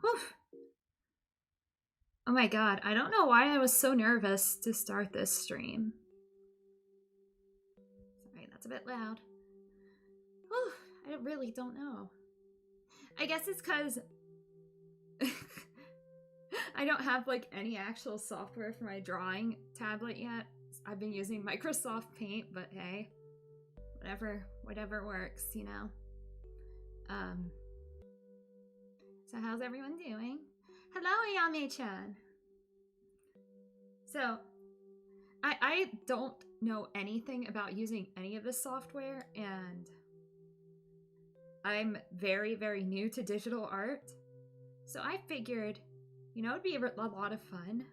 Whew. Oh my god, I don't know why I was so nervous to start this stream. Sorry, that's a bit loud. Whew, I really don't know. I guess it's because I don't have like any actual software for my drawing tablet yet. I've been using Microsoft Paint, but hey, whatever works, you know. So how's everyone doing? Hello, Ayame-chan. So, I don't know anything about using any of this software, and I'm very, very new to digital art. So I figured, you know, it'd be a lot of fun.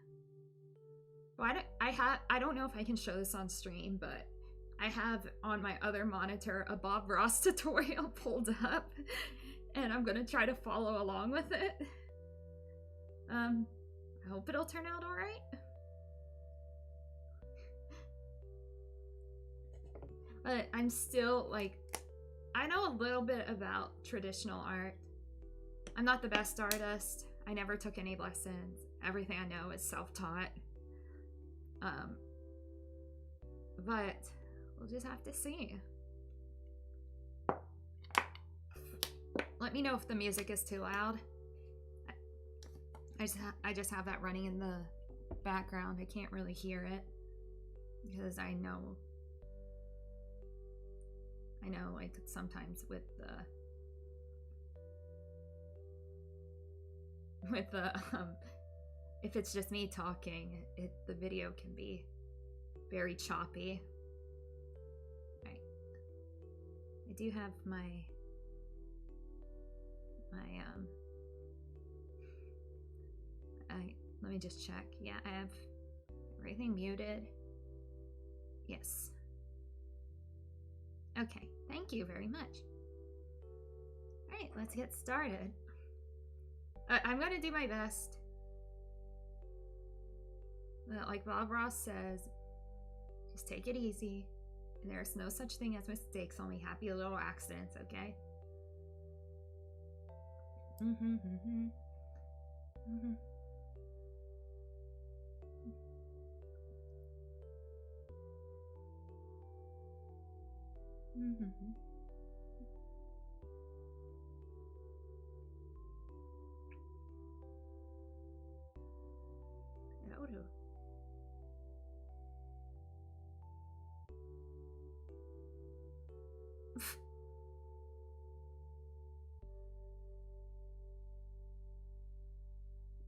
Well, I don't know if I can show this on stream, but I have on my other monitor a Bob Ross tutorial pulled up, and I'm gonna try to follow along with it. I hope it'll turn out all right. But I'm still like, I know a little bit about traditional art. I'm not the best artist. I never took any lessons. Everything I know is self-taught. But we'll just have to see. Let me know if the music is too loud. I just have that running in the background. I can't really hear it because I know like sometimes with the if it's just me talking, the video can be very choppy. Right. I do have my let me just check. Yeah, I have everything muted. Yes. Okay, thank you very much. All right, let's get started. I'm gonna do my best. Like Bob Ross says, just take it easy. There's no such thing as mistakes, only happy little accidents, okay?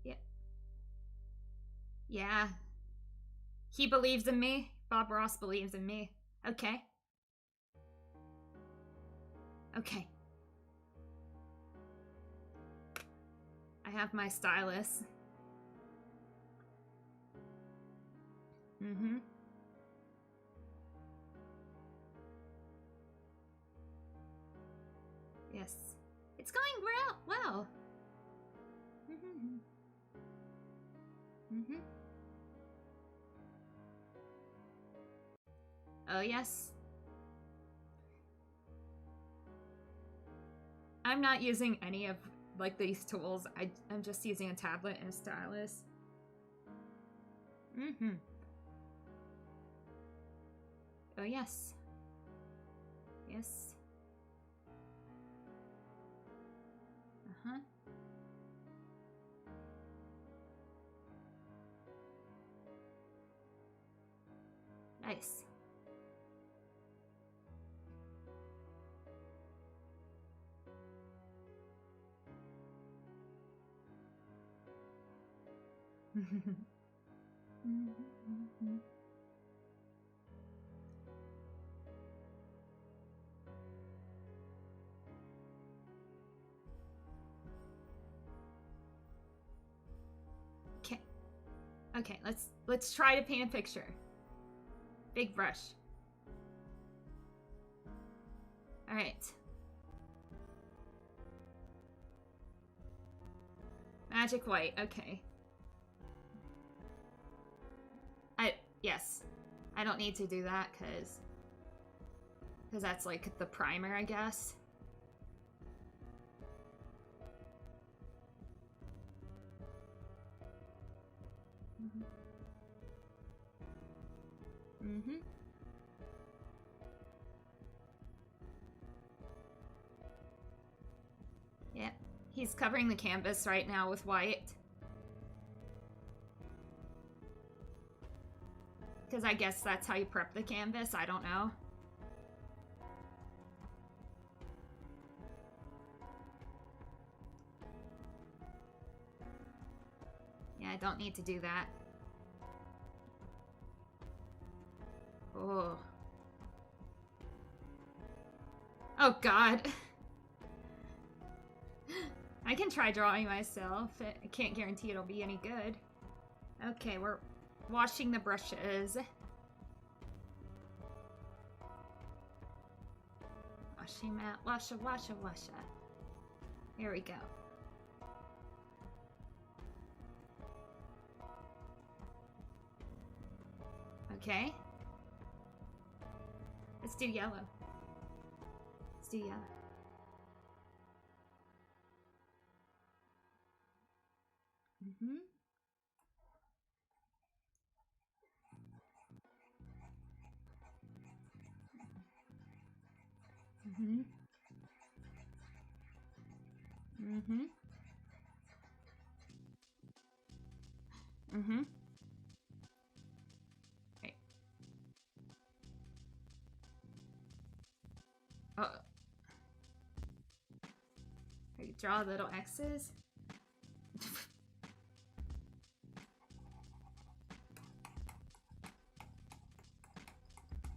Yeah. Yeah. He believes in me. Bob Ross believes in me. Okay. Okay. I have my stylus. Yes. It's going well. Oh, yes. I'm not using any of like these tools. I'm just using a tablet and a stylus. Oh, yes. Yes. Nice. Okay, let's try to paint a picture. Big brush. All right. Magic white. Okay. Yes. I don't need to do that because that's like the primer, I guess. Mm-hmm. Yeah, he's covering the canvas right now with white. Because I guess that's how you prep the canvas, I don't know. Yeah, I don't need to do that. Oh. Oh god. I can try drawing myself. I can't guarantee it'll be any good. Okay, we're washing the brushes. Washing out, washa, washa, washa. Here we go. Okay. Let's do yellow. Let's do yellow. Mm-hmm. Mm-hmm. Mm-hmm. Mm-hmm. Right. Oh. I draw little X's.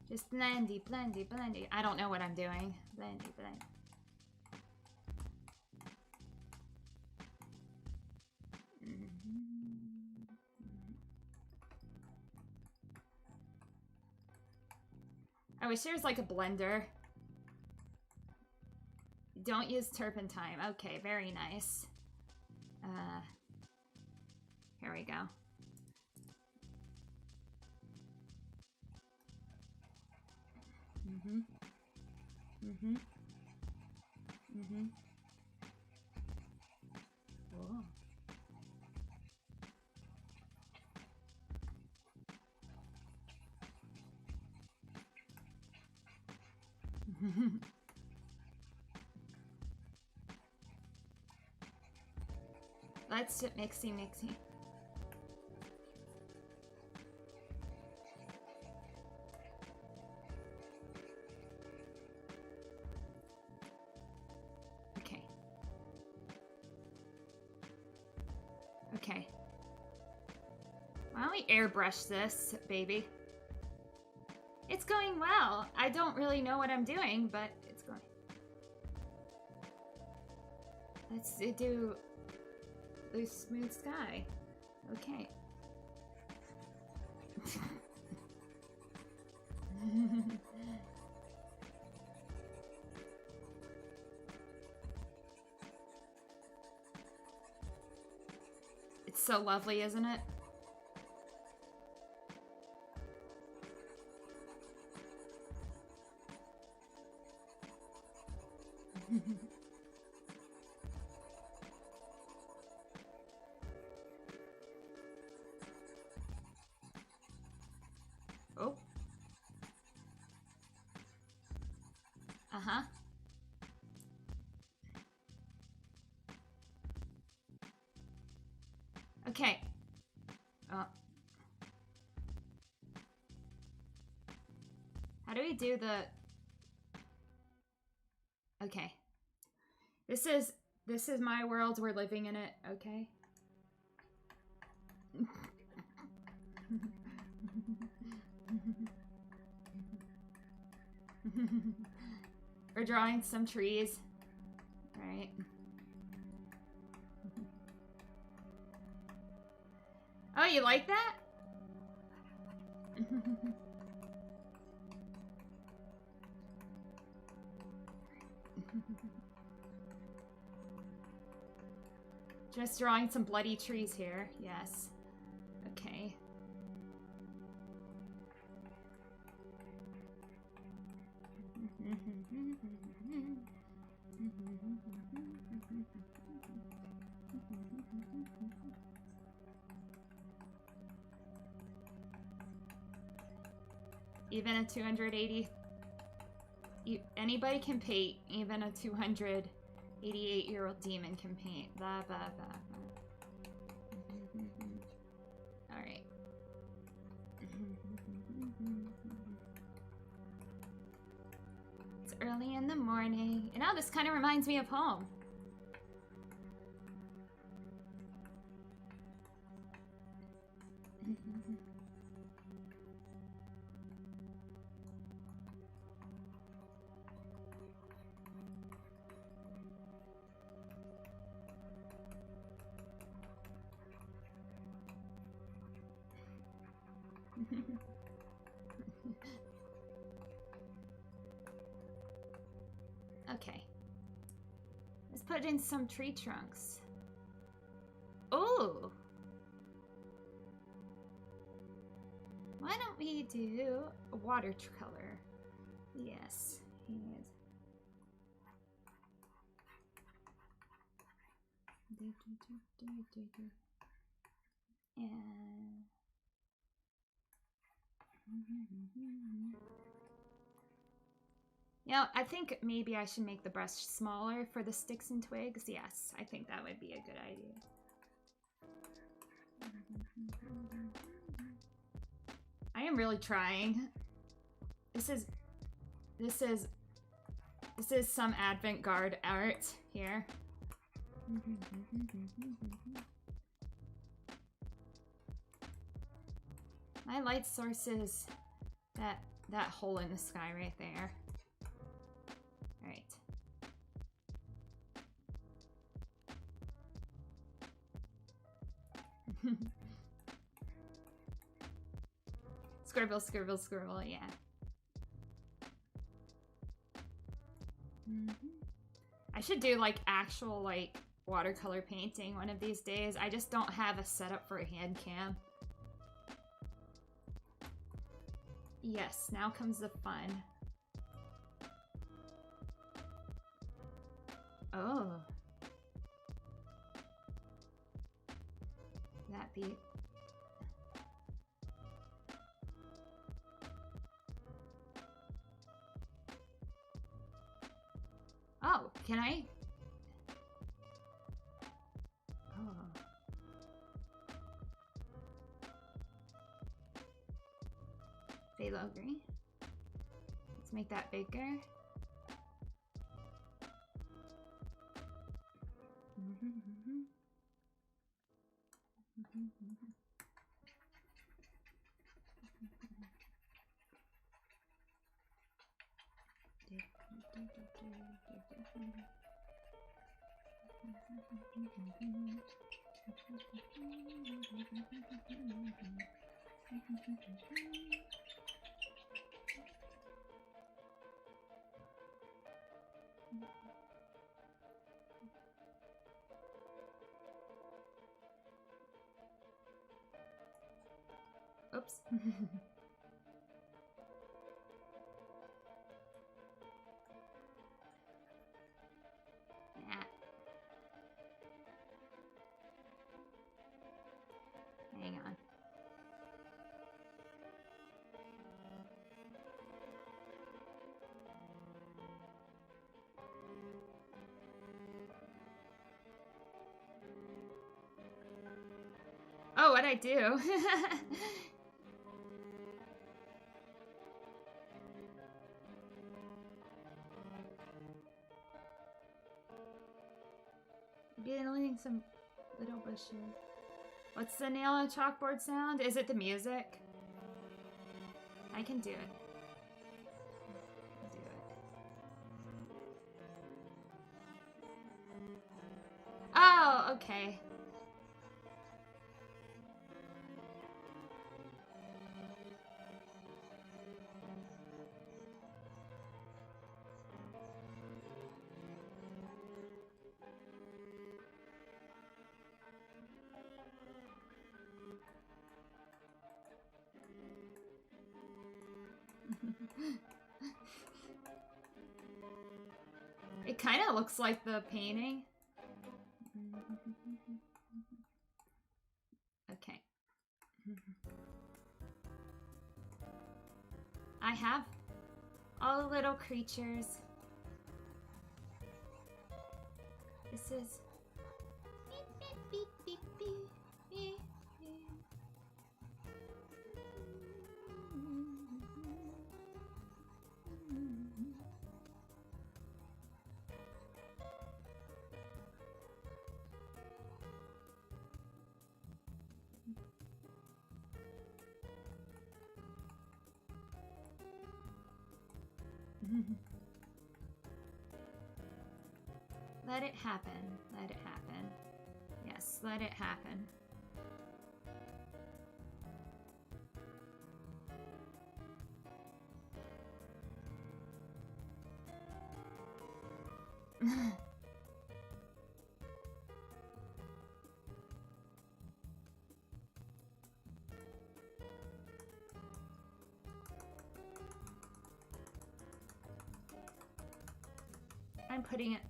Just blendy, blendy, blendy. I don't know what I'm doing. Blendy, blend. I wish there was like a blender. Don't use turpentine. Okay, very nice. Here we go. Mm-hmm. Mm-hmm. Mm-hmm. Whoa. Let's mixy mixy. Okay. Okay. Why don't we airbrush this, baby? It's going well. I don't really know what I'm doing, but it's going. Let's do the smooth sky. Okay. It's so lovely, isn't it? Oh. Uh-huh. Okay. How do we do the... Okay. This is my world. We're living in it. Okay. We're drawing some trees. All right. Oh, you like that? Just drawing some bloody trees here. Yes. Okay. Even a 280... Anybody can paint. Even a 288-year-old demon can paint. Blah, blah, blah, blah. Alright. It's early in the morning. You know, this kind of reminds me of home. Okay. Let's put in some tree trunks. Oh! Why don't we do a watercolor? Yes. And you know, I think maybe I should make the brush smaller for the sticks and twigs. Yes, I think that would be a good idea. I am really trying. This is some avant-garde art here. My light source is that hole in the sky right there. All right. Scribble, scribble, scribble, yeah. I should do like actual like watercolor painting one of these days. I just don't have a setup for a hand cam. Yes, now comes the fun. Oh. That be... Oh, can I? Oh. Phthalo green. Let's make that bigger. Oops. Yeah. Hang on. Oh, what'd I do? Getting some little bushes. What's the nail on a chalkboard sound? Is it the music? I can do it. I'll do it. Oh, okay. It kind of looks like the painting. Okay. I have all the little creatures. This is beep, beep, beep, beep, beep, Let it happen. Let it happen. Yes, let it happen. I'm putting it.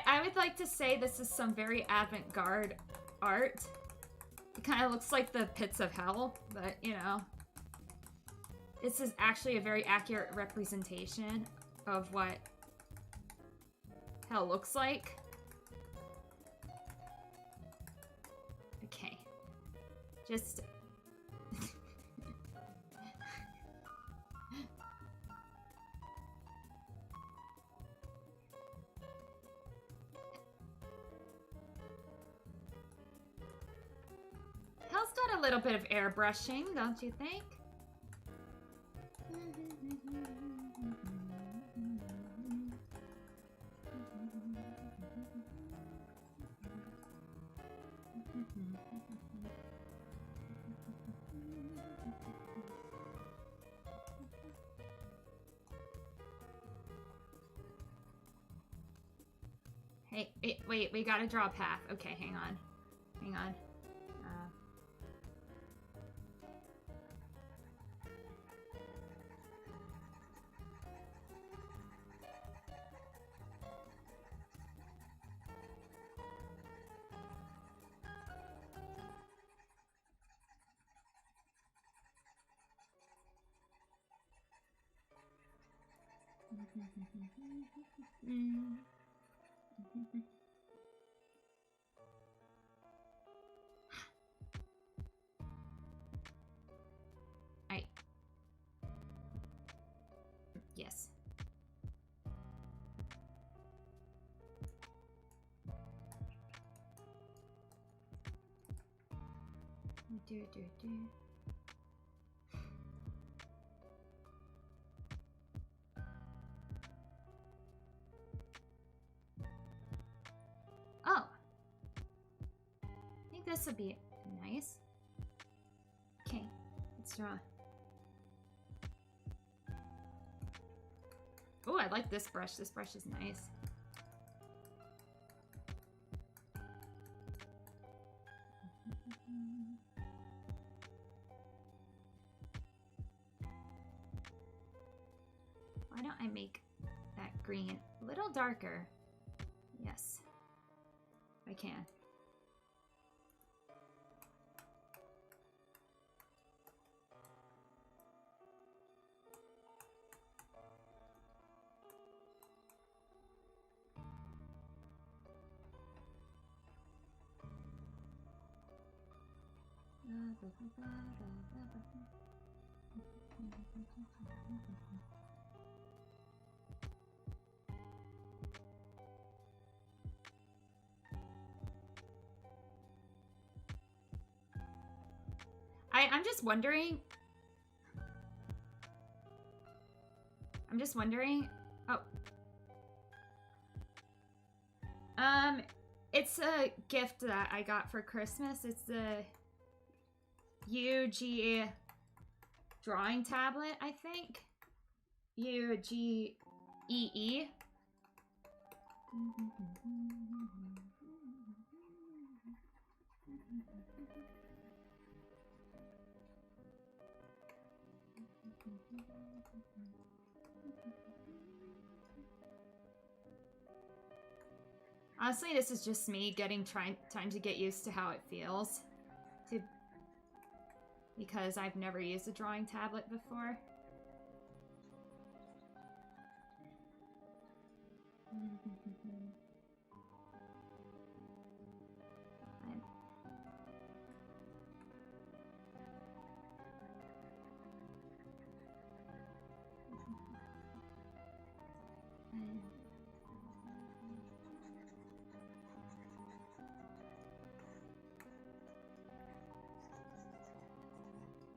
I would like to say this is some very avant-garde art. It kind of looks like the pits of hell, but you know. This is actually a very accurate representation of what hell looks like. Okay. Just... Hell's got a little bit of airbrushing, don't you think? Hey, wait, we gotta draw a path. Okay, hang on. Hang on. Yes. Do. Oh. I think this would be nice. Okay, let's draw. Oh, I like this brush. This brush is nice. Why don't I make that green a little darker? Yes, I can. I'm just wondering. Oh. It's a gift that I got for Christmas. It's the UG drawing tablet, I think. UGEE. Honestly, this is just me time to get used to how it feels. Because I've never used a drawing tablet before.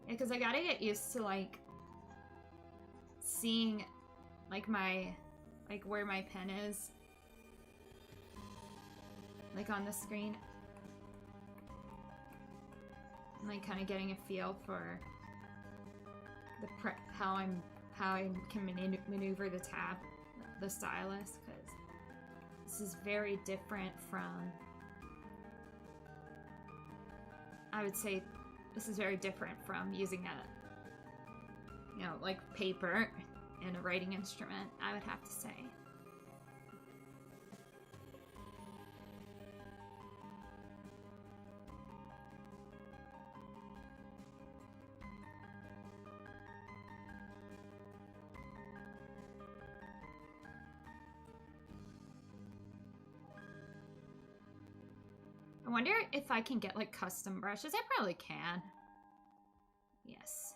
Yeah, because I gotta get used to, like, seeing, like, where my pen is. Like, on the screen. And, like, kind of getting a feel for how I can maneuver the stylus, because this is very different from, I would say, this is very different from using a, like paper and a writing instrument, I would have to say. I wonder if I can get, like, custom brushes. I probably can. Yes.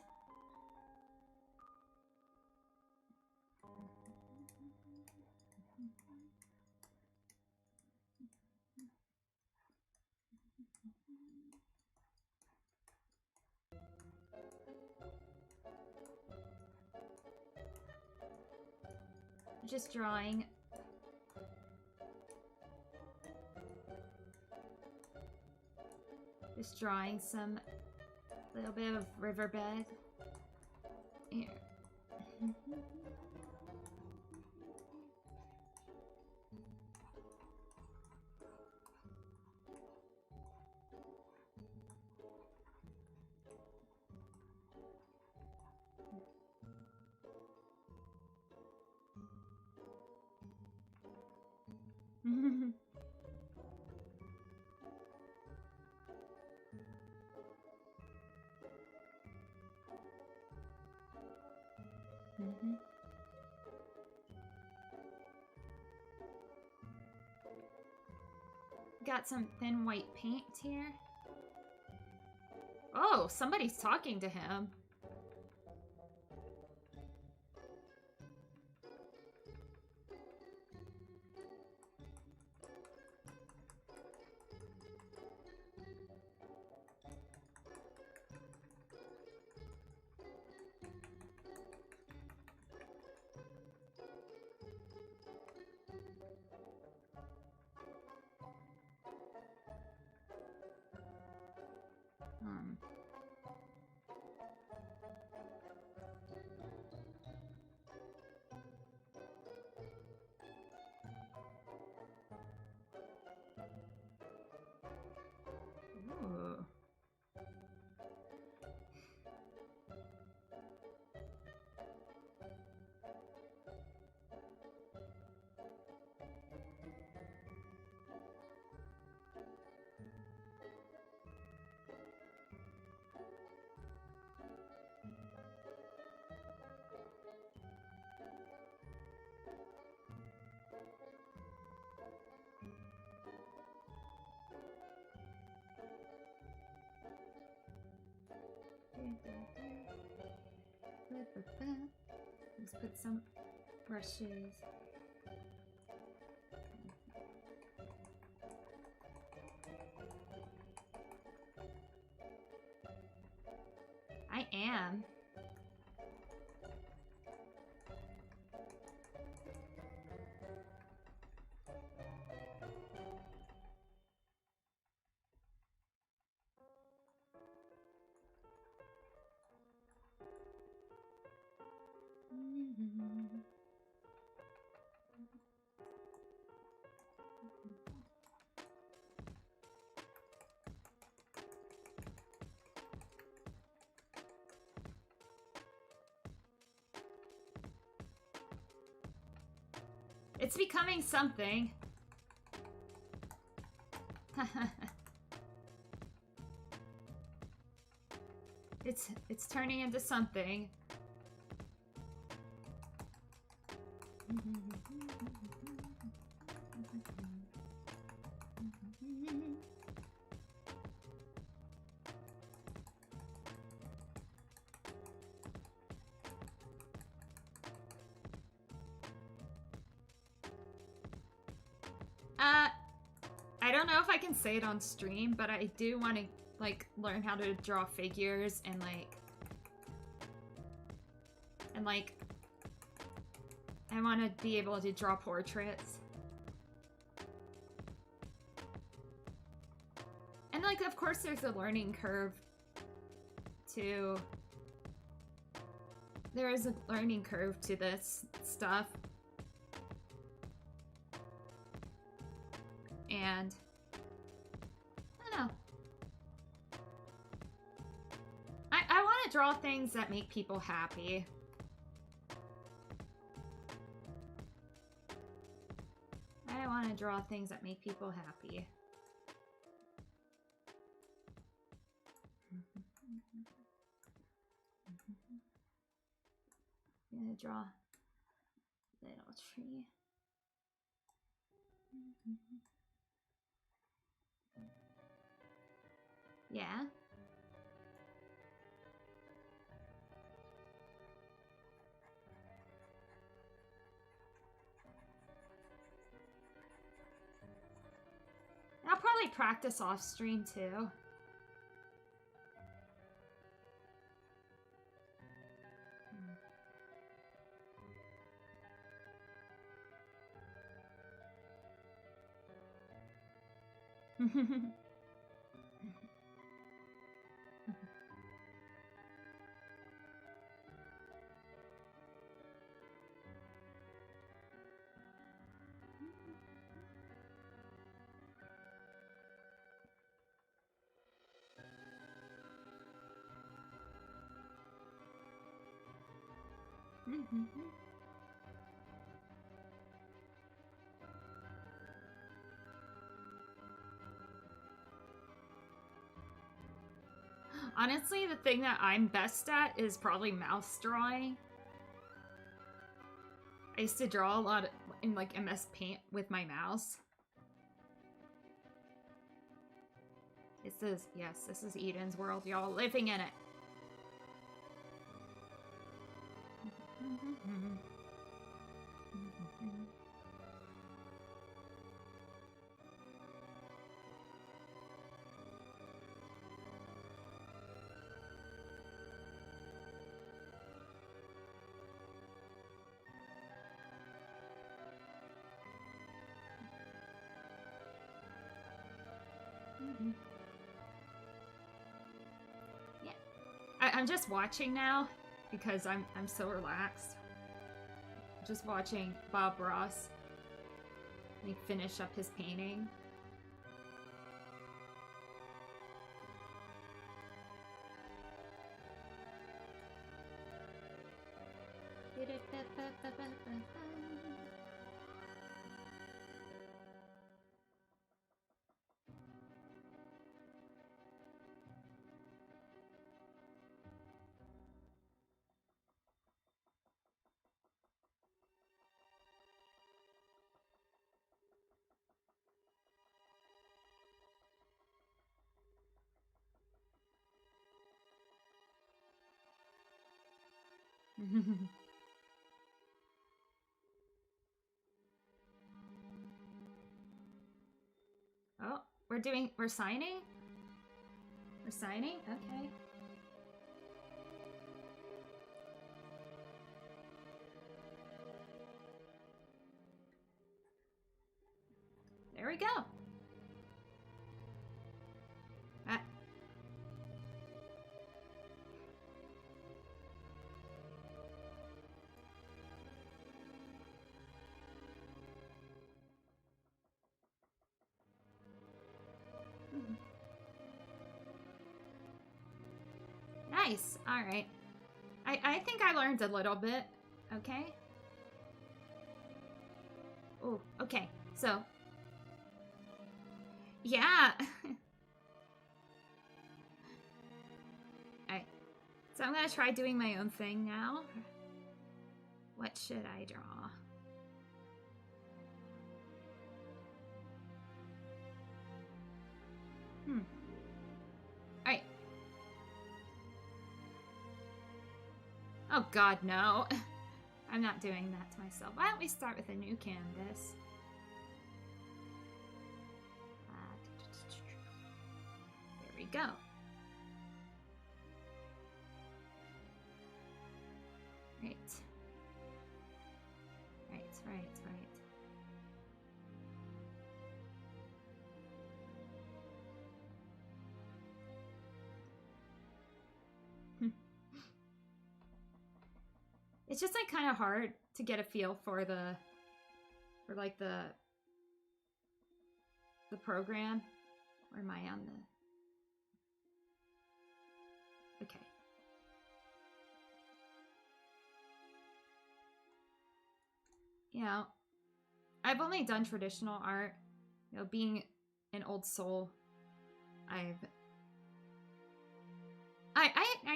Just drawing. Just drawing some little bit of riverbed. Here. Got some thin white paint here. Oh, somebody's talking to him. Ooh. Let's put some brushes. I am. It's becoming something. It's turning into something. I don't know if I can say it on stream, but I do want to like learn how to draw figures and I want to be able to draw portraits. And like of course there's a learning curve to there is a learning curve to this stuff. And I don't know. I want to draw things that make people happy. I want to draw things that make people happy. I'm gonna draw a little tree. Yeah. I'll probably practice off stream too. Honestly, the thing that I'm best at is probably mouse drawing. I used to draw a lot in like MS Paint with my mouse. This is Eden's world, y'all living in it. Yeah, I'm just watching now because I'm so relaxed. Just watching Bob Ross like finish up his painting. Oh, we're signing? We're signing? Okay. There we go. Nice. All right. I think I learned a little bit. Okay. Oh, okay. So, yeah. Alright. So I'm gonna try doing my own thing now. What should I draw? Alright. Oh god, no. I'm not doing that to myself. Why don't we start with a new canvas? There we go. Right. Right. It's just like kind of hard to get a feel for the program. Where am I on the? Okay. You know, I've only done traditional art. You know, being an old soul, I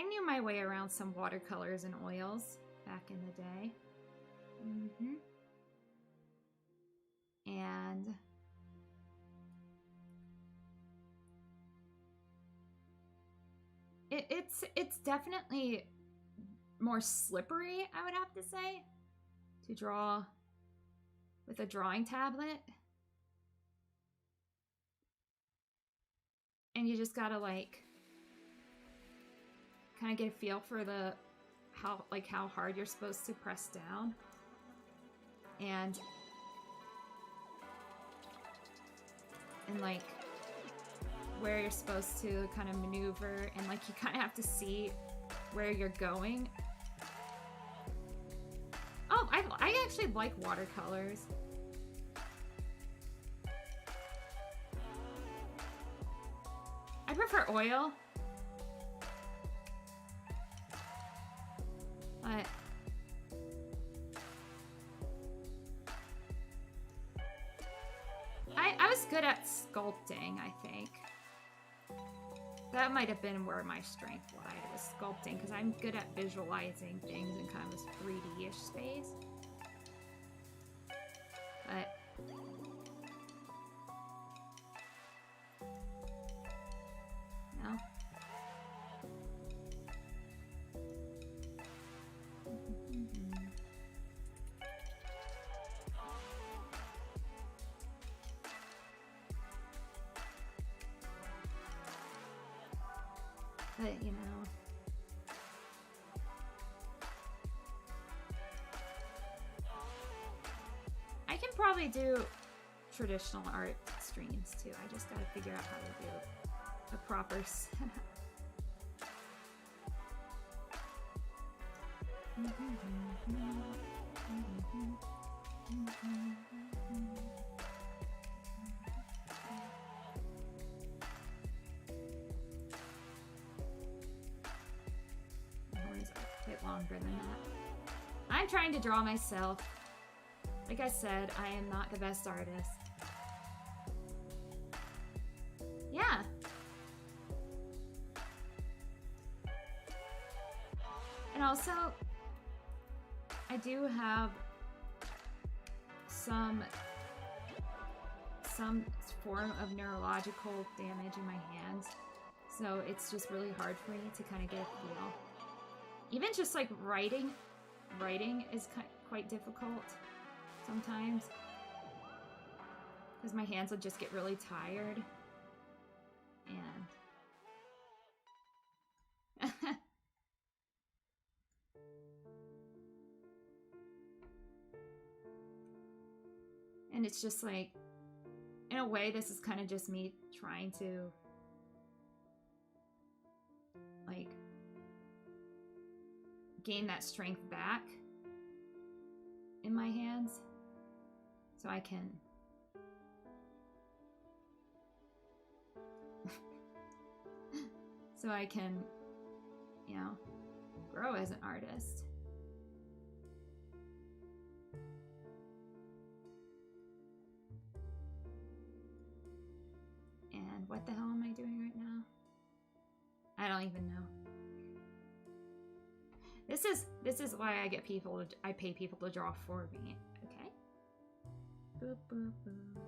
knew my way around some watercolors and oils back in the day. And it's definitely more slippery, I would have to say, to draw with a drawing tablet. And you just gotta like kind of get a feel for how hard you're supposed to press down, and like where you're supposed to kind of maneuver, and like you kind of have to see where you're going. Oh, I actually like watercolors. I prefer oil. But I was good at sculpting, I think. That might have been where my strength lied, was sculpting, because I'm good at visualizing things in kind of a 3D-ish space. But no. But, you know, I can probably do traditional art streams too. I just gotta figure out how to do a proper setup. Longer than that. I'm trying to draw myself. Like I said, I am not the best artist. Yeah. And also, I do have some form of neurological damage in my hands. So it's just really hard for me to kind of get a feel. Even just like writing is quite difficult sometimes, because my hands will just get really tired, and and it's just like, in a way, this is kind of just me trying to like gain that strength back in my hands, so I can you know, grow as an artist. what the hell am I doing right now? I don't even know. This is why I get people to, I pay people to draw for me. Okay. Boop, boop, boop.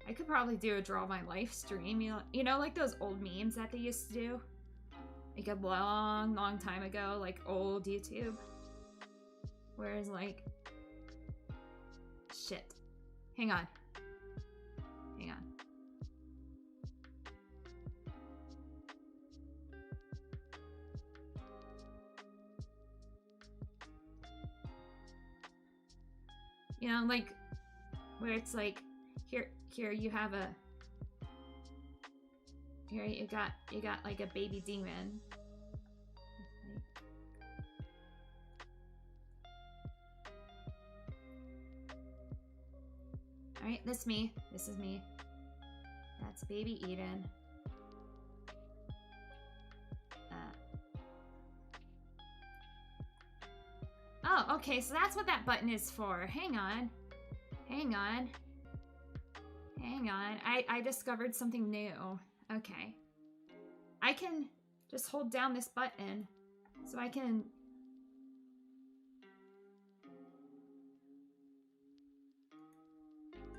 I could probably do a draw my life stream, you know, like those old memes that they used to do, like a long time ago, like old YouTube. Whereas like, shit. Hang on. Hang on. You know, like where it's like, here you have a, here you got like a baby demon. All right, this is me. That's baby Eden. Oh, okay, so that's what that button is for. Hang on. I discovered something new. Okay. I can just hold down this button so I can...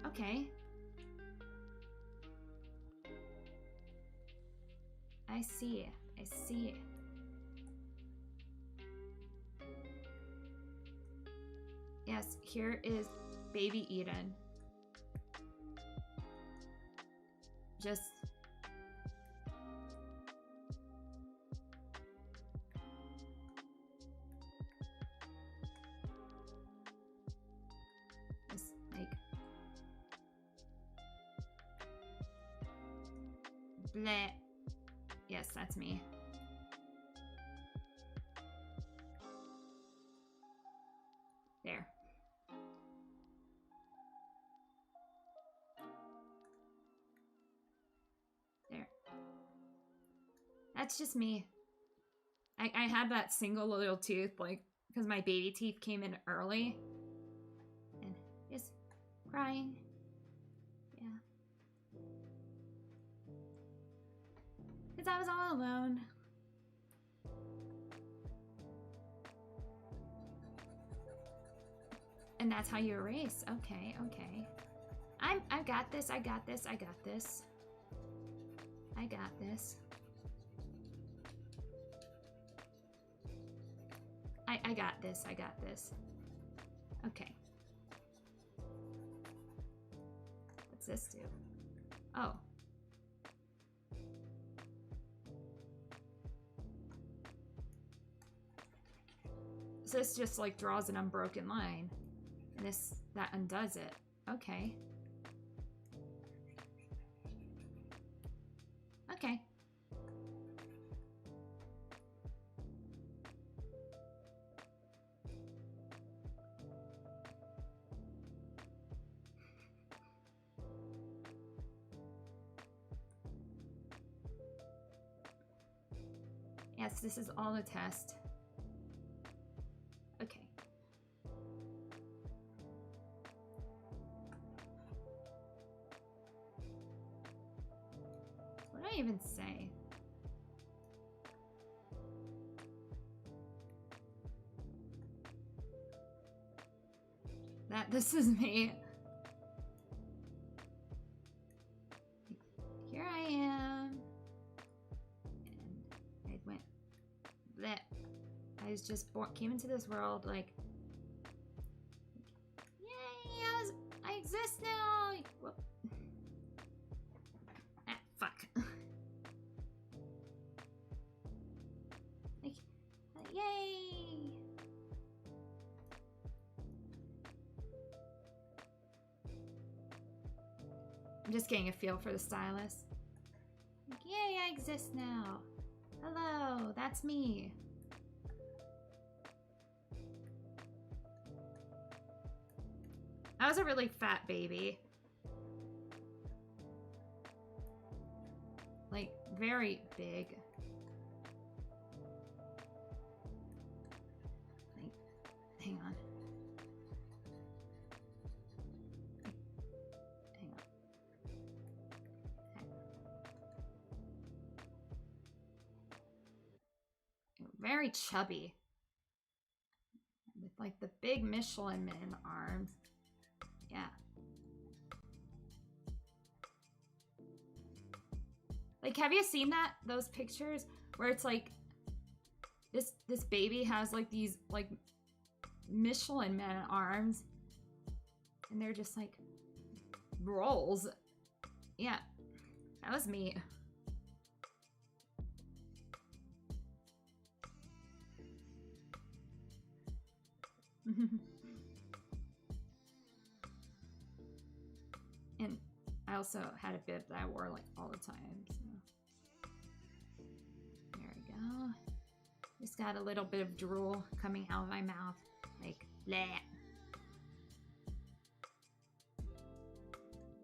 Okay. I see. Yes, here is baby Eden. Just like bleh. Yes, that's me. There. That's just me. I had that single little tooth, like, because my baby teeth came in early. And just crying. Yeah. Because I was all alone. And that's how you erase. Okay. I got this. I got this. I got this. Okay. What's this do? Oh. So this just like draws an unbroken line. And that undoes it. Okay. Okay. Yes, this is all a test. Okay. What do I even say? This is me. Here I am. And I went that I was just born, came into this world like, yay, I exist now. Whoop. Ah, fuck. Like, yay. I'm just getting a feel for the stylus. Like, yay, I exist now. Hello. Hello, that's me. I was a really fat baby. Like, very big. Like, hang on. Hang on. Very chubby. With like the big Michelin Man arms. Yeah. Like, have you seen those pictures where it's like this baby has like these like Michelin Man arms and they're just like rolls. Yeah. That was me. And I also had a bib that I wore like all the time. So. There we go. Just got a little bit of drool coming out of my mouth. Like, bleh.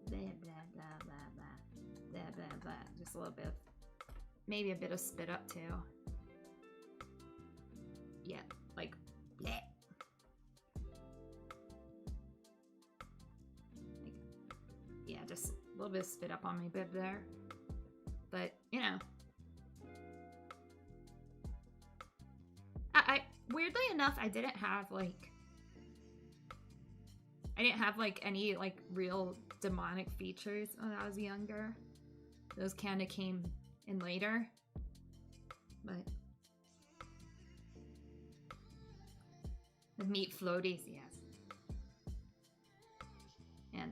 Blah, blah, blah, blah, blah. Blah, blah, blah. Just a little bit of, maybe a bit of spit up too. Yeah, like, bleh. Yeah, just a little bit of spit up on my bib there. But, you know. I weirdly enough, I didn't have like any like real demonic features when I was younger. Those kind of came in later. But the meat floaties, yes. And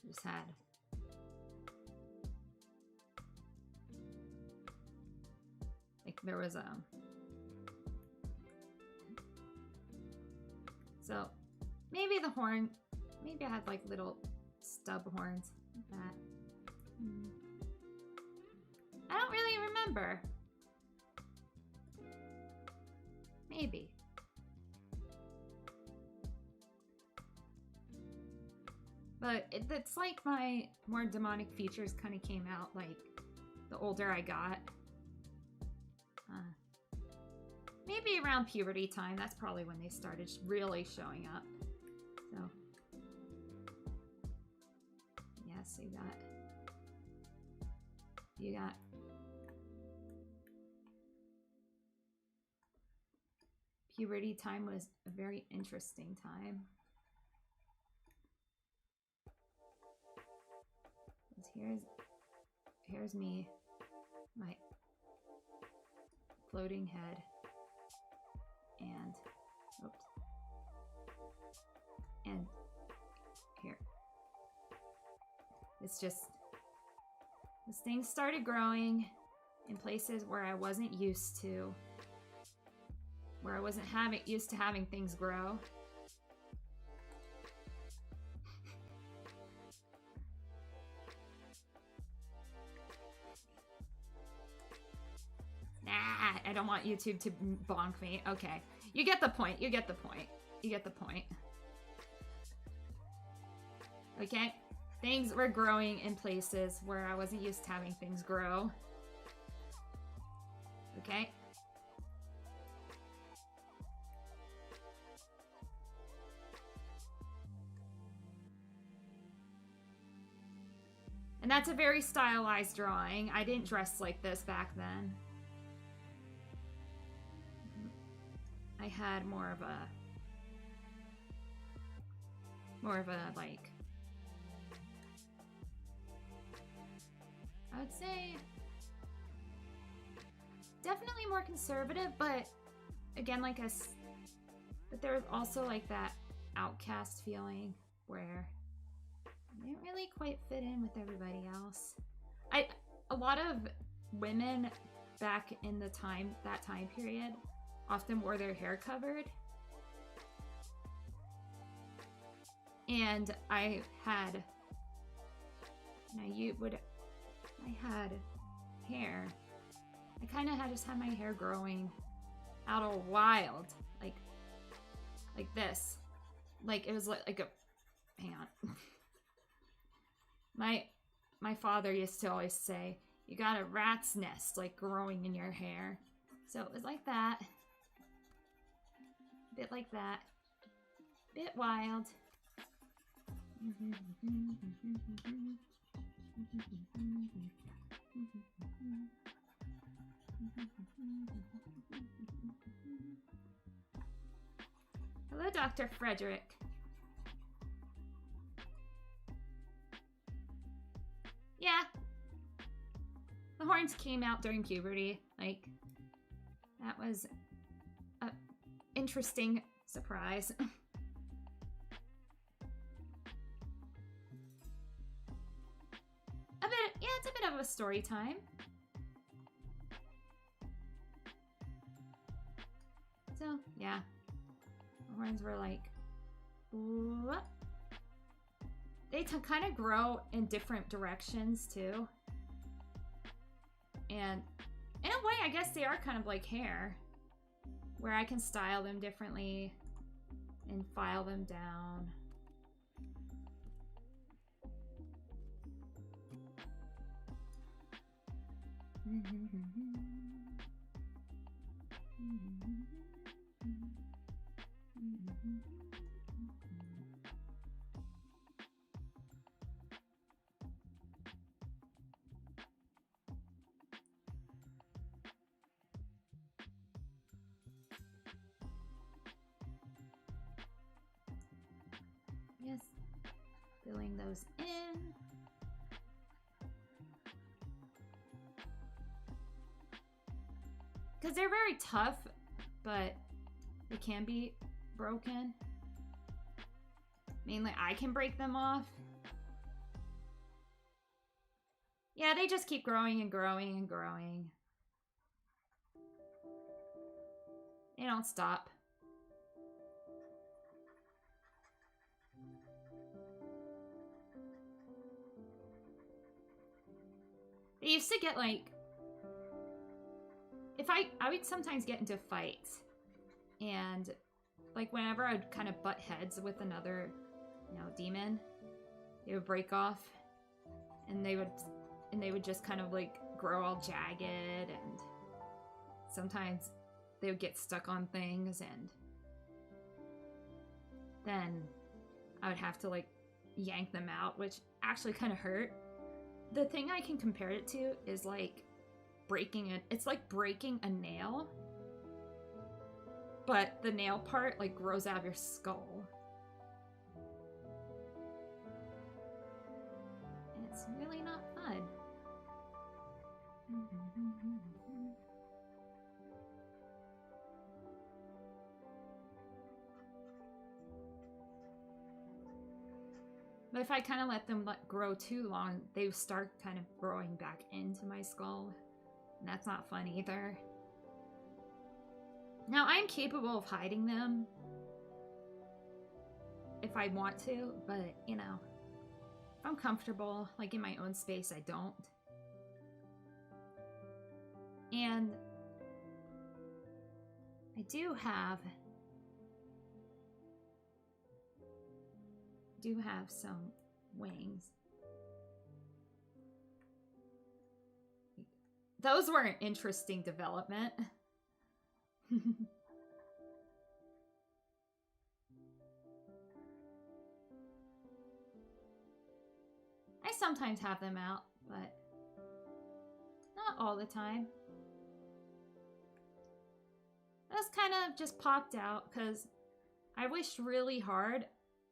just had like there was so maybe the horn, maybe I had like little stub horns like that. I don't really remember. Maybe. But it's like my more demonic features kind of came out like the older I got. Maybe around puberty time. That's probably when they started really showing up. So, yes, you got puberty time was a very interesting time. Here's me, my floating head, and oops, and here. It's just, this thing started growing in places where I wasn't used to, where I wasn't used to having things grow. I don't want YouTube to bonk me. Okay. You get the point. You get the point. You get the point. Okay? Things were growing in places where I wasn't used to having things grow. Okay? And that's a very stylized drawing. I didn't dress like this back then. I had more of a like, I would say definitely more conservative, but again, but there was also like that outcast feeling where I didn't really quite fit in with everybody else. A lot of women back in that time period often wore their hair covered. And I had hair I kind of just had my hair growing out all wild, like this. Like it was like a, hang on. My father used to always say, you got a rat's nest like growing in your hair. So it was like that. A bit like that. Bit wild. Hello, Dr. Frederick. Yeah. The horns came out during puberty. Like, that was an interesting surprise. Yeah, it's a bit of a story time. So, yeah. The horns were like, what? They kind of grow in different directions, too. And in a way, I guess they are kind of like hair, where I can style them differently and file them down. Yes, filling those in. Because they're very tough, but they can be broken. Mainly I can break them off. Yeah, they just keep growing and growing and growing. They don't stop. They used to get like, I would sometimes get into fights, and like whenever I'd kind of butt heads with another, demon, they would break off, and they would just kind of like grow all jagged, and sometimes they would get stuck on things, and then I would have to like yank them out, which actually kind of hurt. The thing I can compare it to is like it's like breaking a nail, but the nail part like grows out of your skull. And it's really not fun. But if I kind of let them grow too long, they start kind of growing back into my skull. And that's not fun either. Now, I'm capable of hiding them if I want to, but, if I'm comfortable, like in my own space, I don't. And I do have some wings. Those were an interesting development. I sometimes have them out, but not all the time. Those kind of just popped out because I wished really hard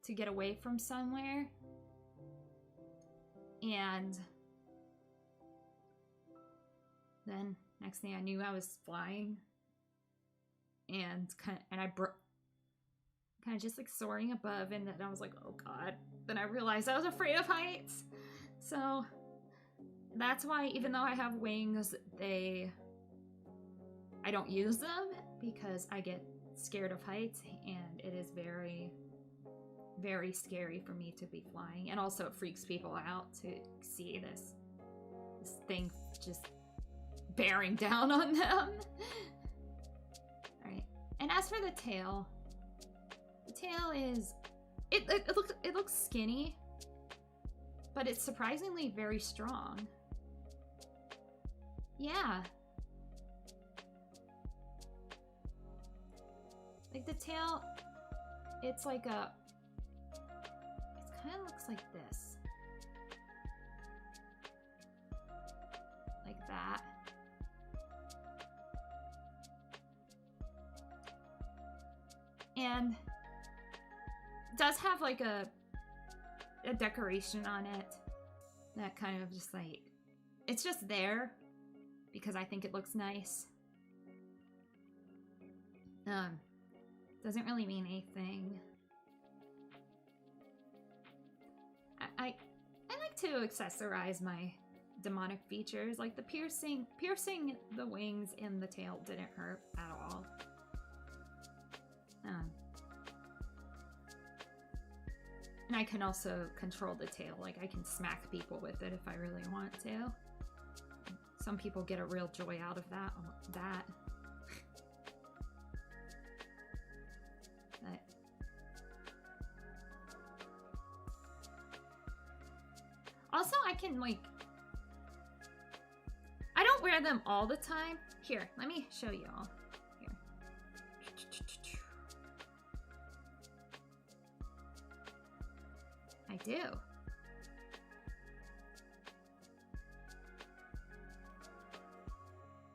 to get away from somewhere, and then next thing I knew, I was flying, and I kind of just like soaring above, and then I was like, oh god. Then I realized I was afraid of heights, so that's why even though I have wings, I don't use them because I get scared of heights, and it is very, very scary for me to be flying, and also it freaks people out to see this thing just bearing down on them. Alright. And as for the tail is it looks skinny, but it's surprisingly very strong. Yeah. Like the tail, it's like it kind of looks like this. Like that. And it does have like a decoration on it that kind of just like, it's just there because I think it looks nice. Doesn't really mean anything. I like to accessorize my demonic features, like the piercing the wings and the tail didn't hurt at all. And I can also control the tail, like I can smack people with it if I really want to. Some people get a real joy out of that. But also, I can like, I don't wear them all the time. Here, let me show you all. Here. I do.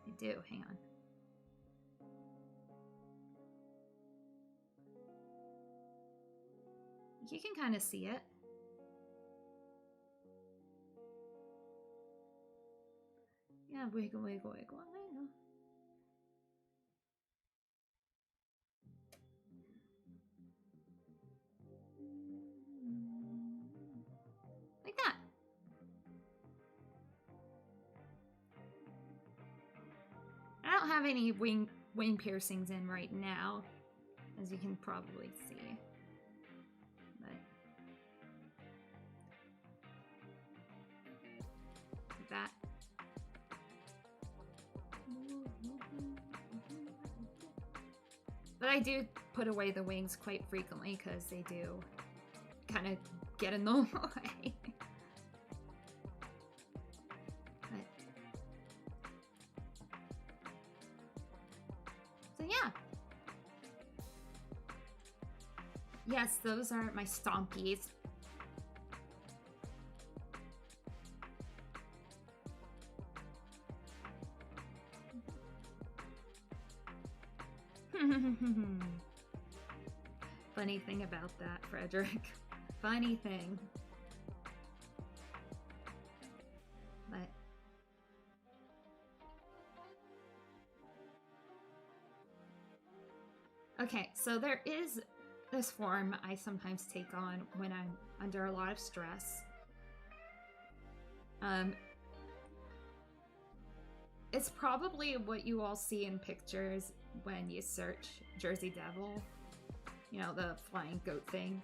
I do, hang on. You can kind of see it. Yeah, wiggle, wiggle, wiggle, wiggle. Like that. I don't have any wing piercings in right now, as you can probably see. But like that. But I do put away the wings quite frequently because they do kind of get in the way. But, so yeah. Yes, those are my stompies. Funny thing about that, Frederick. Funny thing. But okay, so there is this form I sometimes take on when I'm under a lot of stress. It's probably what you all see in pictures when you search Jersey Devil, you know, the flying goat thing.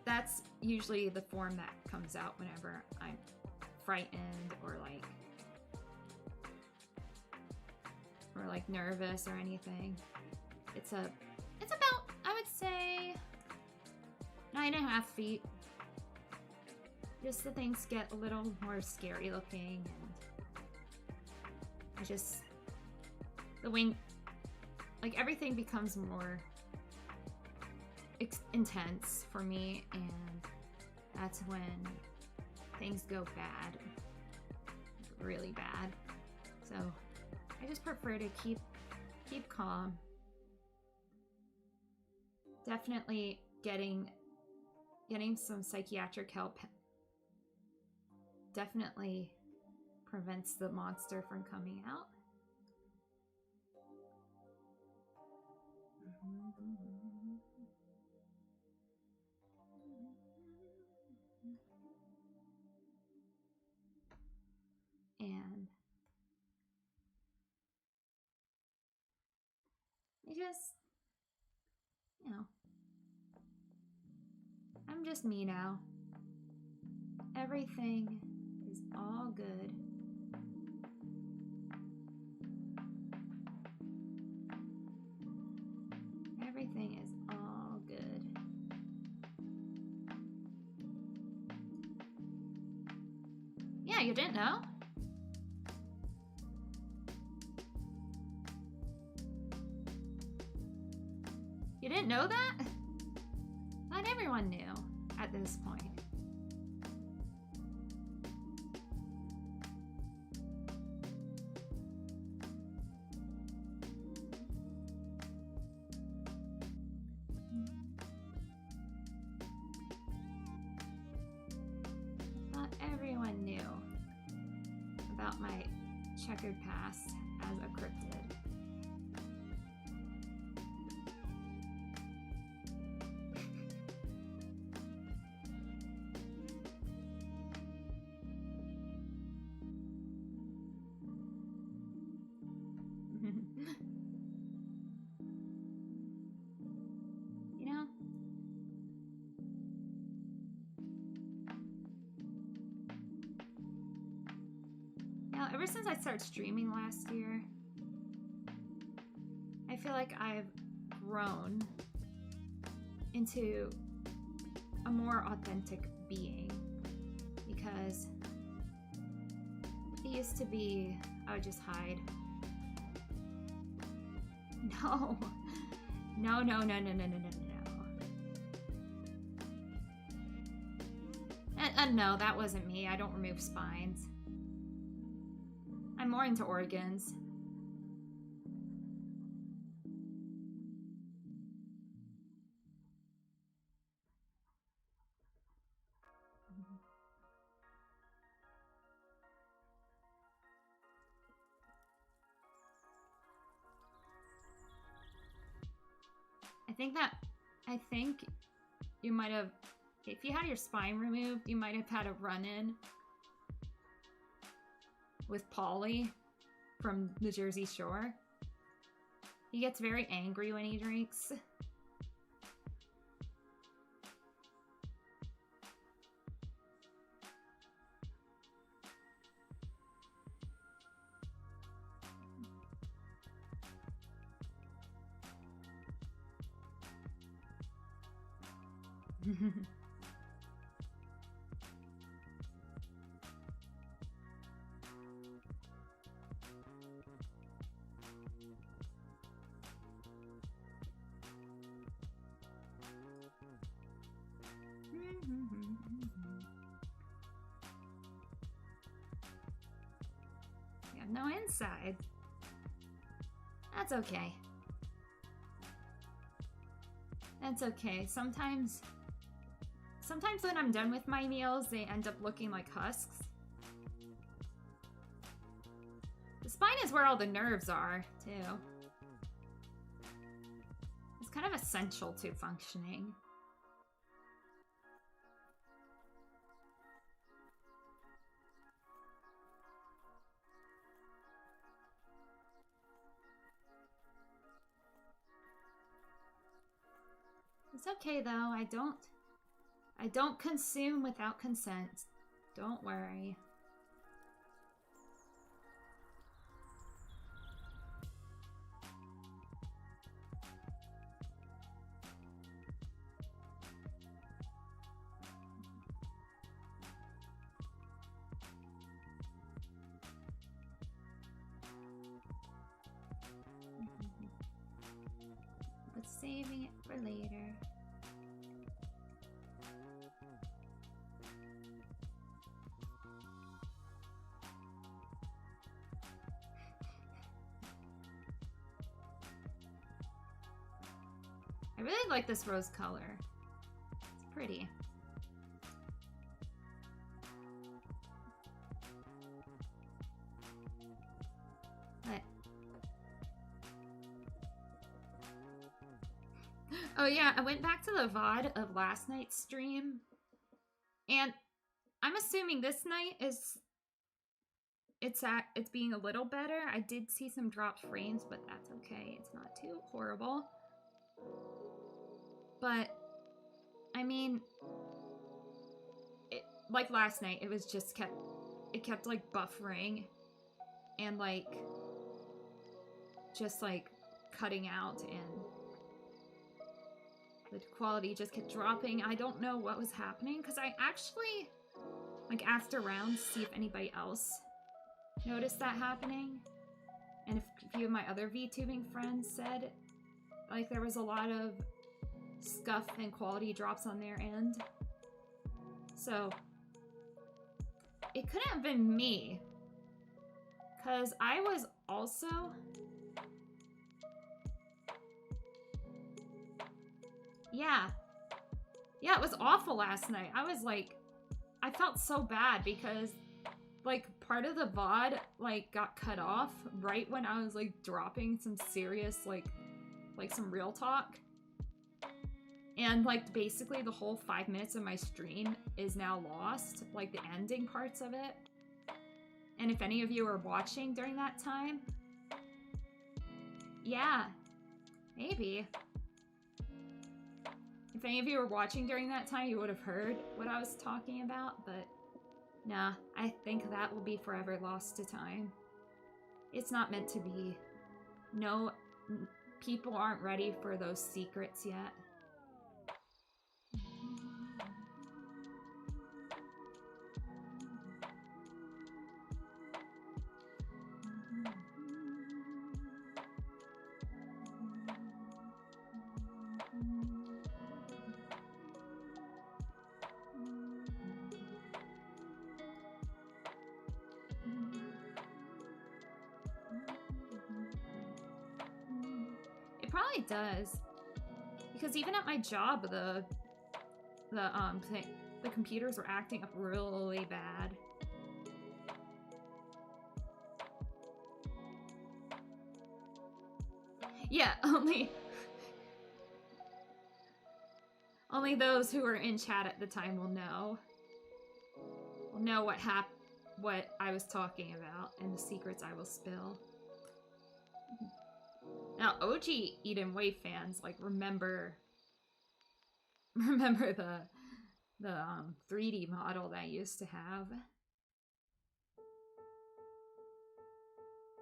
That's usually the form that comes out whenever I'm frightened or like nervous or anything. It's about, I would say, 9.5 feet. Just the things get a little more scary looking, and the wing, like everything becomes more intense for me, and that's when things go bad, really bad. So I just prefer to keep calm. Definitely getting some psychiatric help definitely prevents the monster from coming out. And I just, you know, I'm just me now. Everything is all good. Everything is all good. Yeah, you didn't know? You didn't know that? Not everyone knew at this point. Not everyone knew about my checkered past as a cryptid. You know? Now, ever since I started streaming last year, I feel like I've grown into a more authentic being, because it used to be I would just hide. No. No, no, no, no, no, no, no, no. No, that wasn't me. I don't remove spines. I'm more into organs. I think you might have, if you had your spine removed, you might have had a run-in with Paulie from the Jersey Shore. He gets very angry when he drinks. You have no inside. That's okay. That's okay. Sometimes when I'm done with my meals, they end up looking like husks. The spine is where all the nerves are, too. It's kind of essential to functioning. It's okay, though. I don't consume without consent. Don't worry. But saving it for later. I really like this rose color. It's pretty. But... oh yeah, I went back to the VOD of last night's stream. And I'm assuming this night is... It's being a little better. I did see some dropped frames, but that's okay. It's not too horrible. But, I mean, like last night, it was just kept it kept like buffering and like just like cutting out, and the quality just kept dropping. I don't know what was happening, because I actually like asked around to see if anybody else noticed that happening, and a few of my other VTubing friends said like there was a lot of scuff and quality drops on their end. So it couldn't have been me, because I was also yeah, it was awful last night. I was like, I felt so bad because like part of the VOD like got cut off right when I was like dropping some serious like some real talk. And like basically the whole 5 minutes of my stream is now lost, like the ending parts of it. And if any of you were watching during that time, yeah, maybe. If any of you were watching during that time, you would have heard what I was talking about, but nah, I think that will be forever lost to time. It's not meant to be. No, people aren't ready for those secrets yet. It does, because even at my job, the computers were acting up really bad. Yeah, only those who were in chat at the time will know what I was talking about and the secrets I will spill. Now, OG Eden Wave fans like remember the 3D model that I used to have.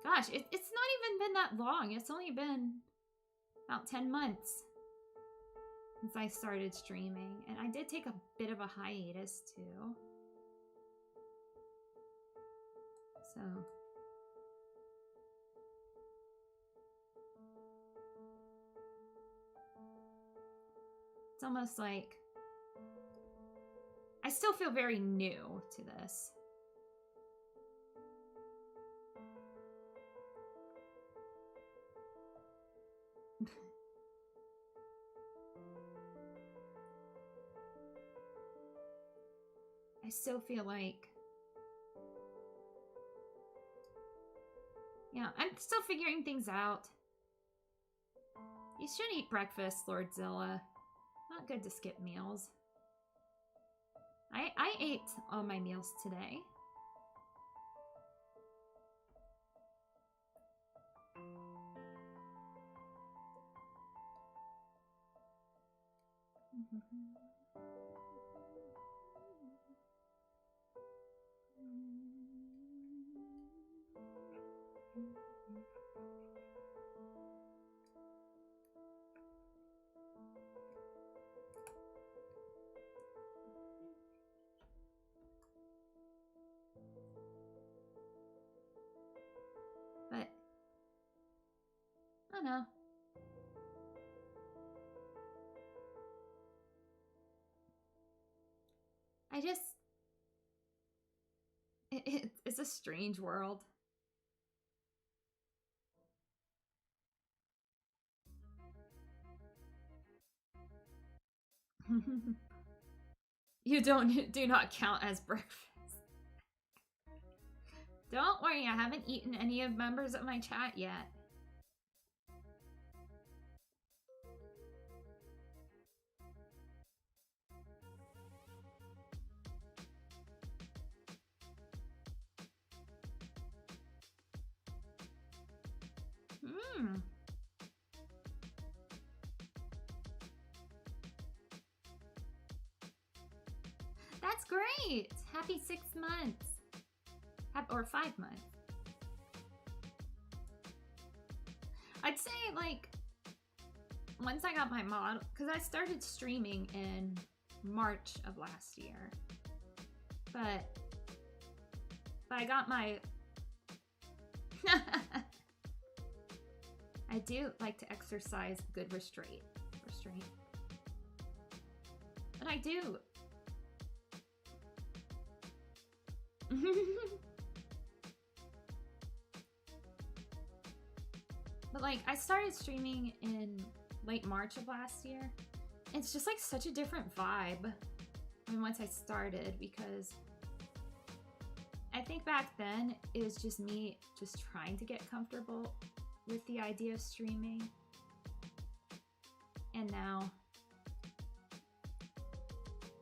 Gosh, it's not even been that long. It's only been about 10 months since I started streaming, and I did take a bit of a hiatus too. So it's almost like I still feel very new to this. I still feel like, yeah, I'm still figuring things out. You should eat breakfast, Lordzilla. Not good to skip meals. I ate all my meals today. But I don't know. I just it's a strange world. You do not count as breakfast. Don't worry, I haven't eaten any of members of my chat yet. That's great! Happy 6 months. or 5 months. I'd say like once I got my model, because I started streaming in March of last year, but I got my I do like to exercise good restraint. But I do. But like, I started streaming in late March of last year. It's just like such a different vibe once I started, because I think back then it was just me just trying to get comfortable with the idea of streaming. And now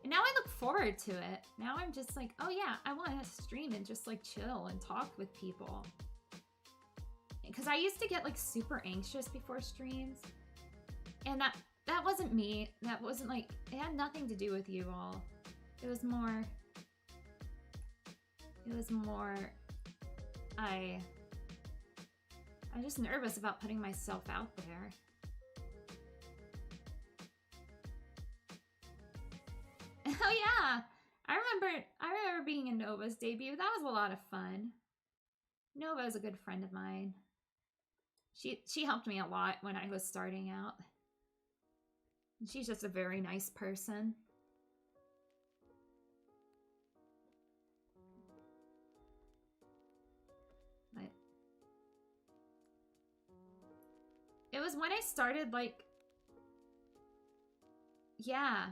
I look forward to it. Now I'm just like, oh yeah, I want to stream and just like chill and talk with people. Because I used to get like super anxious before streams. And that wasn't me. That wasn't like, it had nothing to do with you all. It was more I'm just nervous about putting myself out there. Oh yeah, I remember being in Nova's debut. That was a lot of fun. Nova is a good friend of mine. She helped me a lot when I was starting out. And she's just a very nice person. But it was when I started, like, yeah.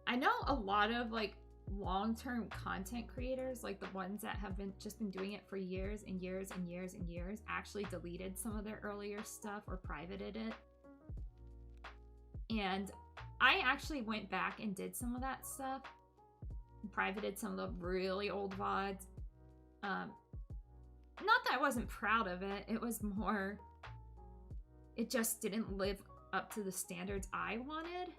I know a lot of like long-term content creators, like the ones that have been doing it for years and years and years and years, actually deleted some of their earlier stuff or privated it. And I actually went back and did some of that stuff, privated some of the really old VODs. Not that I wasn't proud of it, it was more, it just didn't live up to the standards I wanted.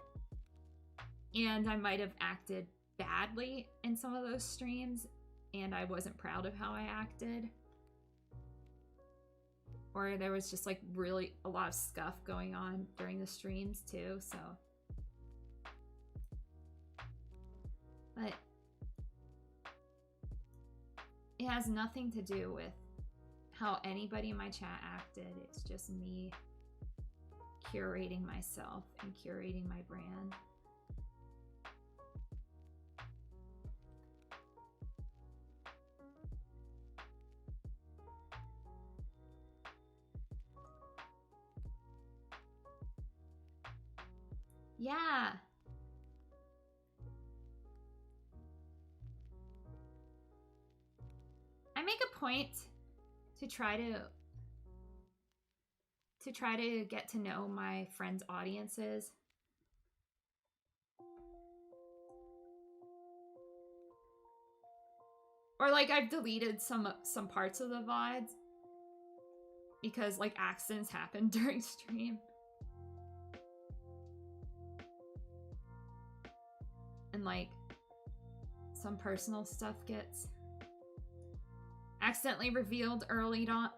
And I might have acted badly in some of those streams, and I wasn't proud of how I acted. Or there was just like really a lot of scuff going on during the streams too, so. But it has nothing to do with how anybody in my chat acted. It's just me curating myself and curating my brand. Yeah. I make a point to try to get to know my friends' audiences. Or like I've deleted some parts of the VODs because like accidents happen during stream. And like some personal stuff gets accidentally revealed early on.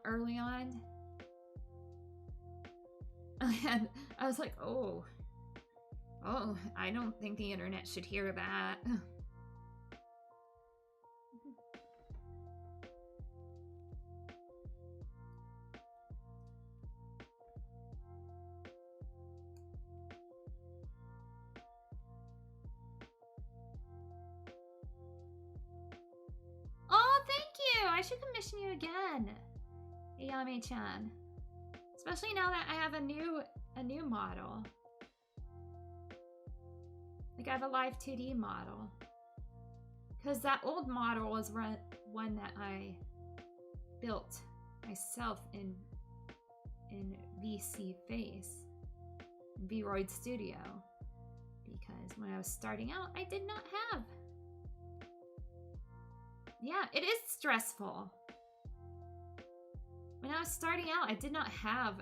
And I was like, oh, I don't think the internet should hear that. I should commission you again, Ayame-chan. Especially now that I have a new model. Like I have a live 2D model. Because that old model was one that I built myself in VC Face, V-Roid Studio. Because when I was starting out, I did not have. Yeah, it is stressful. When I was starting out, I did not have...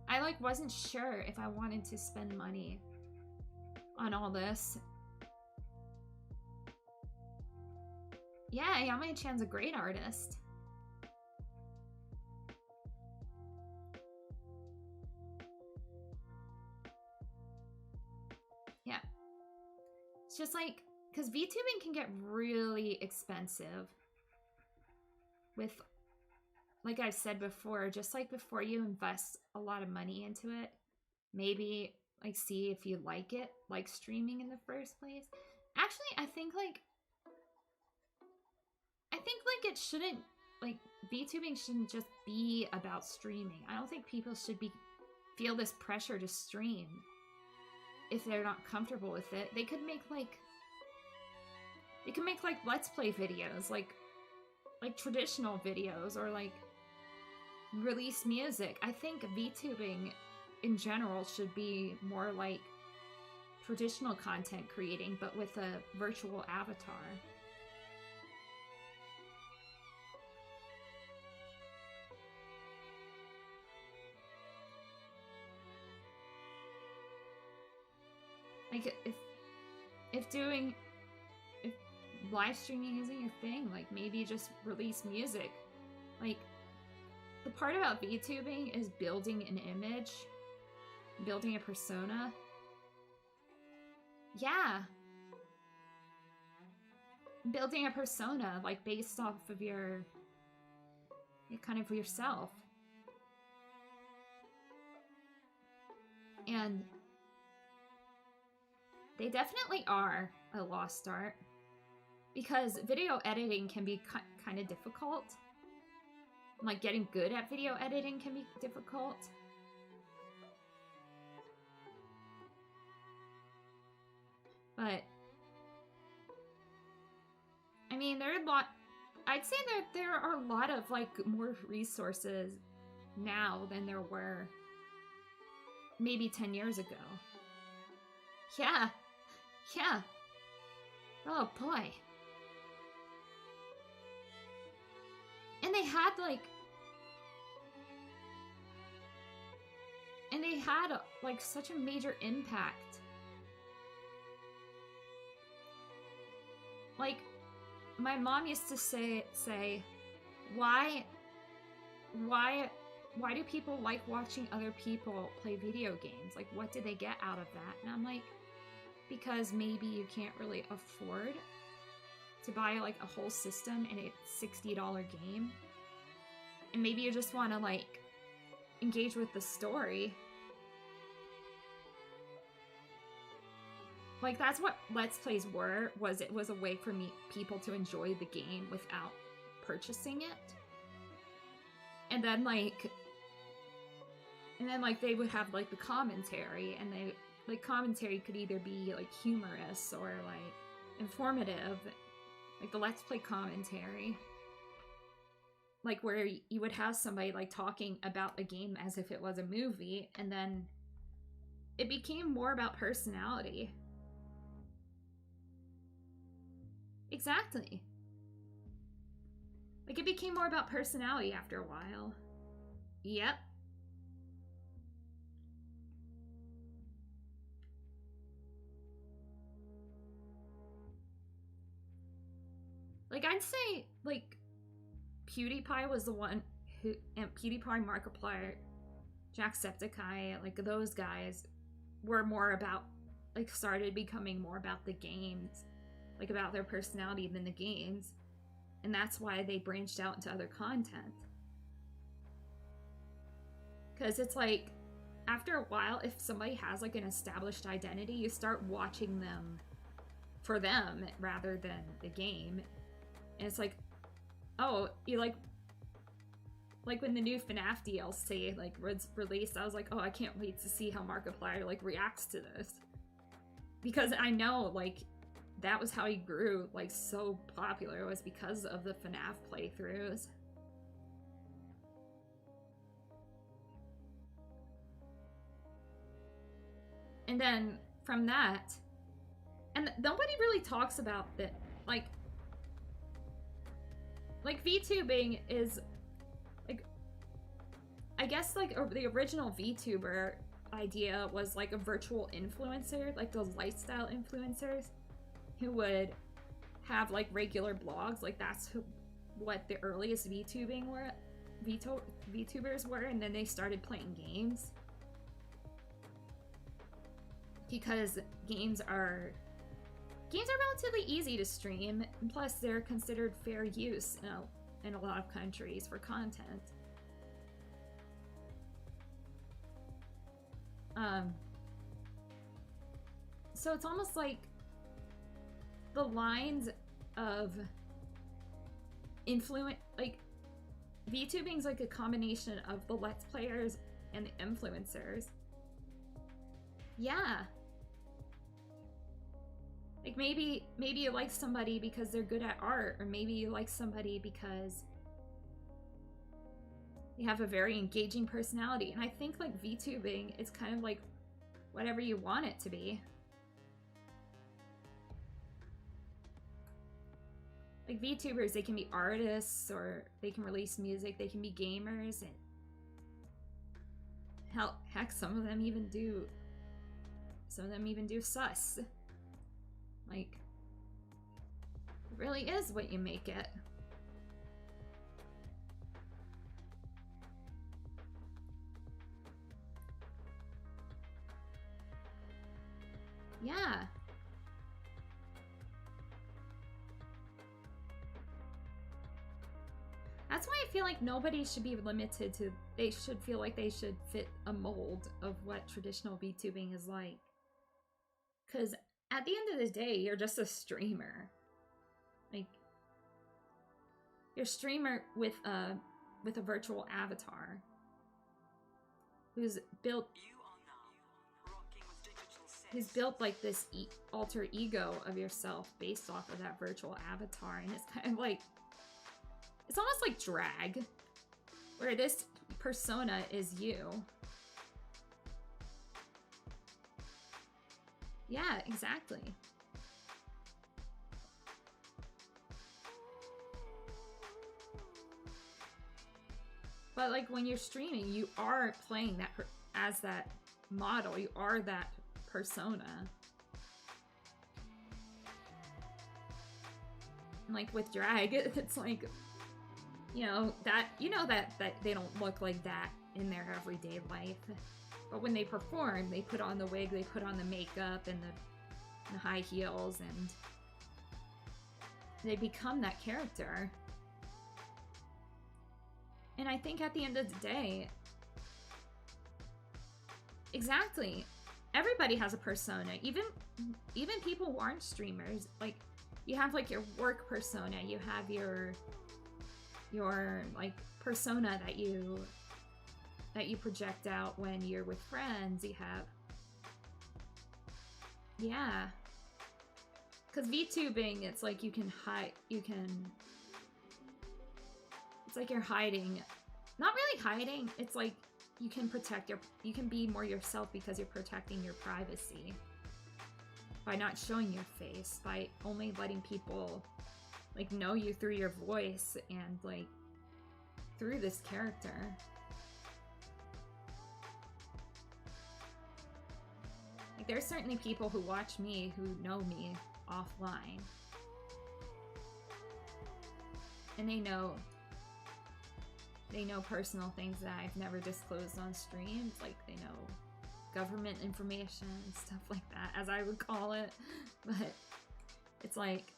I like wasn't sure if I wanted to spend money on all this. Yeah, Yamane-chan's a great artist. Yeah. It's just like, because VTubing can get really expensive with, like I've said before, just like before you invest a lot of money into it, maybe like see if you like it, like streaming in the first place. Actually, I think like it shouldn't, like, VTubing shouldn't just be about streaming. I don't think people should feel this pressure to stream if they're not comfortable with it. They could make like let's play videos, like traditional videos, or like release music. I think VTubing in general should be more like traditional content creating, but with a virtual avatar. Like if live streaming isn't your thing, like maybe just release music. Like the part about VTubing is building an image, building a persona. Yeah. Building a persona, like based off of your kind of yourself. And they definitely are a lost art, because video editing can be kind of difficult. Like getting good at video editing can be difficult. But I mean, I'd say that there are a lot of like more resources now than there were maybe 10 years ago. Yeah. Yeah. Oh boy. And they had like such a major impact. Like my mom used to say why do people like watching other people play video games? Like, what did they get out of that? And I'm like, because maybe you can't really afford to buy like a whole system and a $60 game. And maybe you just want to like engage with the story. Like that's what Let's Plays were, it was a way for people to enjoy the game without purchasing it. And then like they would have like the commentary, and commentary could either be like humorous or like informative, like the Let's Play commentary, like where you would have somebody like talking about the game as if it was a movie, and then it became more about personality. Exactly. Like it became more about personality after a while. Yep. Like I'd say like PewDiePie was the one who, and PewDiePie, Markiplier, Jacksepticeye, like those guys were more about, like started becoming more about the games, like about their personality than the games. And that's why they branched out into other content. Because it's like, after a while, if somebody has like an established identity, you start watching them for them rather than the game. And it's like, oh, you like when the new FNAF DLC like was released, I was like, oh, I can't wait to see how Markiplier like reacts to this. Because I know like that was how he grew like so popular, was because of the FNAF playthroughs. And then from that, and nobody really talks about that, like VTubing is like, I guess like the original VTuber idea was like a virtual influencer, like those lifestyle influencers who would have like regular blogs. Like that's what the earliest VTubers were, and then they started playing games because games are relatively easy to stream, and plus they're considered fair use in a lot of countries for content. So it's almost like the lines of influence, like VTubing's like a combination of the Let's Players and the influencers. Yeah. Like maybe you like somebody because they're good at art, or maybe you like somebody because they have a very engaging personality. And I think like VTubing is kind of like whatever you want it to be. Like VTubers, they can be artists, or they can release music, they can be gamers, and heck, some of them even do sus. Like, it really is what you make it. Yeah. That's why I feel like nobody should be limited to, they should feel like they should fit a mold of what traditional VTubing is like. Because at the end of the day, you're just a streamer. Like, you're a streamer with a virtual avatar who's built like this alter ego of yourself based off of that virtual avatar. And it's kind of like, it's almost like drag, where this persona is you. Yeah, exactly. But like when you're streaming, you are playing that as that model. You are that persona. And like with drag, it's like, that they don't look like that in their everyday life. But when they perform, they put on the wig, they put on the makeup and the high heels, and they become that character. And I think at the end of the day, exactly, everybody has a persona. Even people who aren't streamers, like, you have like your work persona, you have your like persona that you project out when you're with friends. You have, yeah, because VTubing, it's like it's like you're hiding, not really hiding, it's like you can be more yourself because you're protecting your privacy by not showing your face, by only letting people like know you through your voice and like through this character. Like, there's certainly people who watch me who know me offline, and they know personal things that I've never disclosed on streams. Like, they know government information and stuff like that, as I would call it. But it's like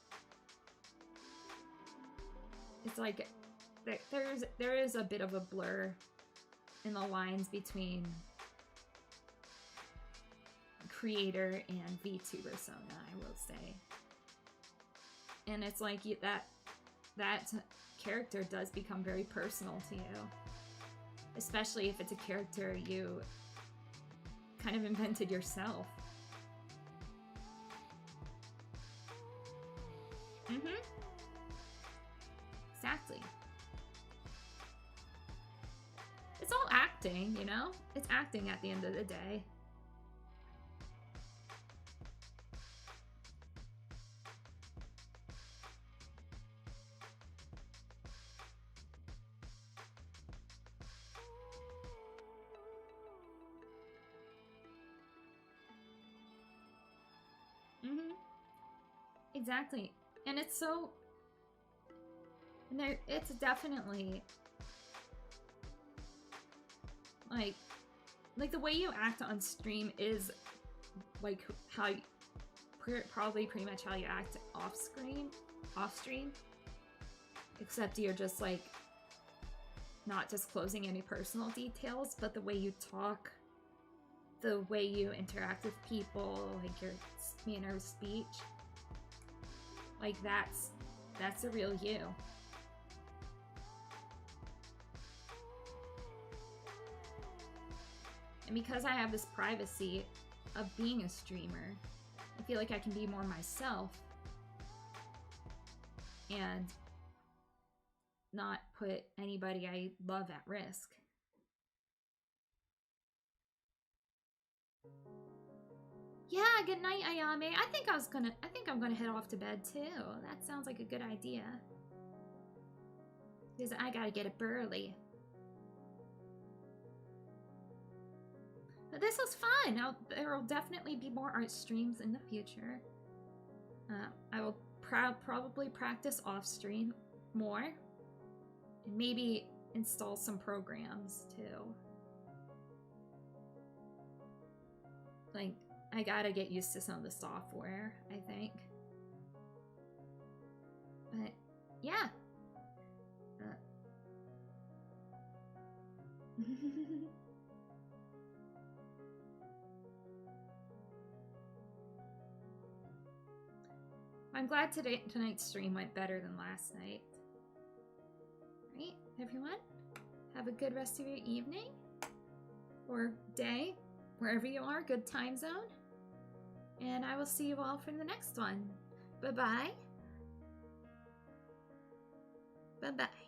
there is a bit of a blur in the lines between creator and VTuber persona, I will say. And it's like that character does become very personal to you, especially if it's a character you kind of invented yourself. Exactly. It's all acting, It's acting at the end of the day. Exactly. And it's so... And it's definitely... Like the way you act on stream is like how you, probably pretty much how you act off stream, except you're just like not disclosing any personal details, but the way you talk, the way you interact with people, like your manner of speech, like that's the real you. And because I have this privacy of being a streamer, I feel like I can be more myself and not put anybody I love at risk. Yeah, good night, Ayame. I think I'm gonna head off to bed too. That sounds like a good idea. Because I gotta get up early. But this was fun. There will definitely be more art streams in the future. I will probably practice off stream more. And maybe install some programs too. Like, I gotta get used to some of the software, I think. But, yeah. I'm glad tonight's stream went better than last night. Alright, everyone. Have a good rest of your evening. Or day. Wherever you are. Good time zone. And I will see you all for the next one. Bye-bye. Bye-bye.